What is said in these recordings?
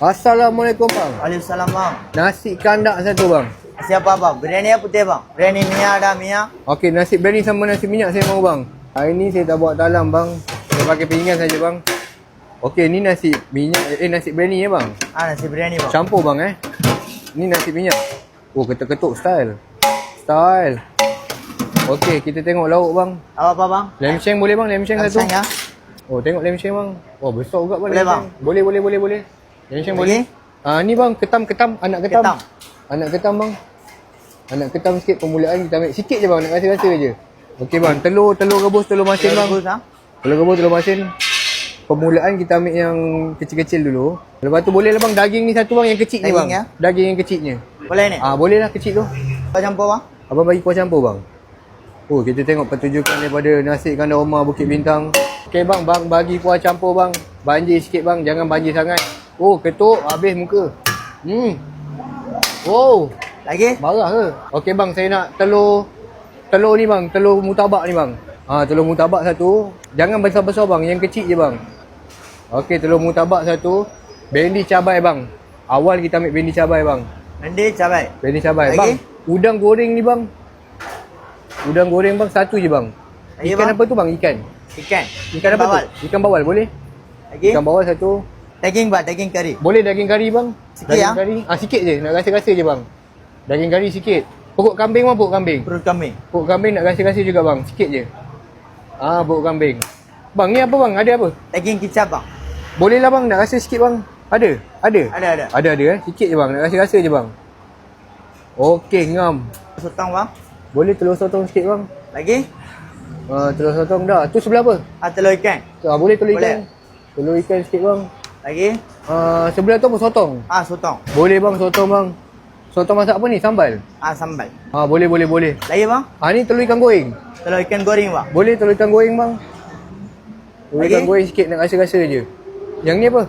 Assalamualaikum bang. Waalaikumsalam bang. Nasi kandak satu bang. Siapa bang? Biryani apa putih bang? Biryani minyak ada minyak. Okey, nasi biryani sama nasi minyak saya mau bang. Hari ni saya tak buat talam bang. Saya pakai pinggan saja bang. Okey, ni nasi minyak nasi biryani ya bang. Nasi biryani bang. Campur bang Ni nasi minyak. Oh, ketuk-ketuk style. Style. Okey, kita tengok lauk bang. Apa bang? Lam sheng boleh bang? Lam sheng satu. Ya. Oh, tengok lam sheng bang. Oh, besar juga bang. Boleh bang. Boleh. Lam sheng boleh. Ni bang, ketam, anak ketam. Anak ketam bang. Anak ketam sikit permulaan kita ambil sikit je bang, nak rasa-rasa je. Okey bang, telur rebus, telur masin bang. Telur rebus, telur masin. Permulaan kita ambil yang kecil-kecil dulu. Lepas tu boleh lah bang, daging ni satu bang yang kecil ni bang. Ya? Daging yang kecilnya. Boleh ni? Boleh lah kecil tu. Kuah campur bang? Abang bagi kuah campur bang. Oh, kita tengok pertunjukan daripada nasi kandar Omar Bukit Bintang. Okey bang, bagi kuah campur bang. Banjir sikit bang, jangan banjir sangat. Oh, ketuk habis muka. Wow. Lagi? Marah ke? Okey bang, saya nak telur ni bang, telur mutabak ni bang. Telur mutabak satu. Jangan besar-besar bang, yang kecil je bang. Okey, telur mutabak satu. Bendi cabai bang. Awal kita ambil bendi cabai bang. Bendi cabai. Lagi? Bang, udang goreng ni bang. Udang goreng bang, satu je bang. Lagi, Ikan bang? apa tu bang? Ikan apa bawal. tu? Ikan bawal boleh? Lagi? Ikan bawal satu. Daging bang, daging kari. Boleh daging kari bang? Sikit, daging kari. Sikit je, nak rasa-rasa je bang. Daging kari sikit. Pokok kambing bang, pokok kambing. Perut kambing. Pokok kambing nak rasa-rasa juga bang, sikit je. Pokok kambing. Bang, ni apa bang? Ada apa? Daging kicap bang. Boleh lah bang, nak rasa sikit bang. Ada? Ada. Sikit je bang, nak rasa-rasa je bang. Okey, ngam. Sotong bang. Boleh telur sotong sikit bang. Lagi? Telur sotong dah. Tu sebelah apa? Telur ikan. Boleh telur Boleh. ikan. Telur ikan sikit bang. Lagi? Sebelah tu apa? Sotong. Sotong. Boleh bang, sotong bang. Sotong masak apa ni? Sambal? Sambal. Boleh. Lagi bang? Ni telur ikan goreng. Telur ikan goreng bang. Boleh telur ikan goreng bang. Telur Lagi? ikan goreng sikit nak rasa-rasa je. Yang ni apa?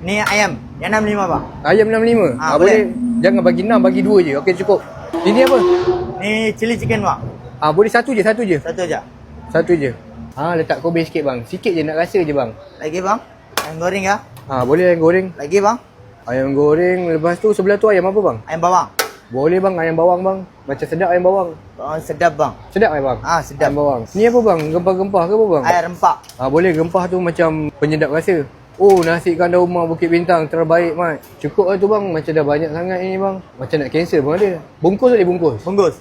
Ni ayam. Yang 65 bang. Ayam 65? Boleh. Jangan bagi 6, bagi 2 je. Okey, cukup. Ini apa? Ni chili chicken bang. Boleh satu je. Satu je. Satu je. Letak kobe sikit bang. Sikit je nak rasa je bang. Lagi bang? Ayam goreng ya? Boleh ayam goreng. Lagi bang? Ayam goreng. Lepas tu sebelah tu ayam apa bang? Ayam bawang. Boleh bang, ayam bawang bang. Macam sedap ayam bawang. Sedap bang. Sedap ayam bang? Sedap. Ayam bawang. Ni apa bang? Gempah-gempah ke apa bang? Air rempah. Boleh, gempah tu macam penyedap rasa. Oh, nasi kandar Omar Bukit Bintang terbaik mat. Cukup lah tu bang. Macam dah banyak sangat ini bang. Macam nak cancel pun ada. Bungkus boleh bungkus? Bungkus.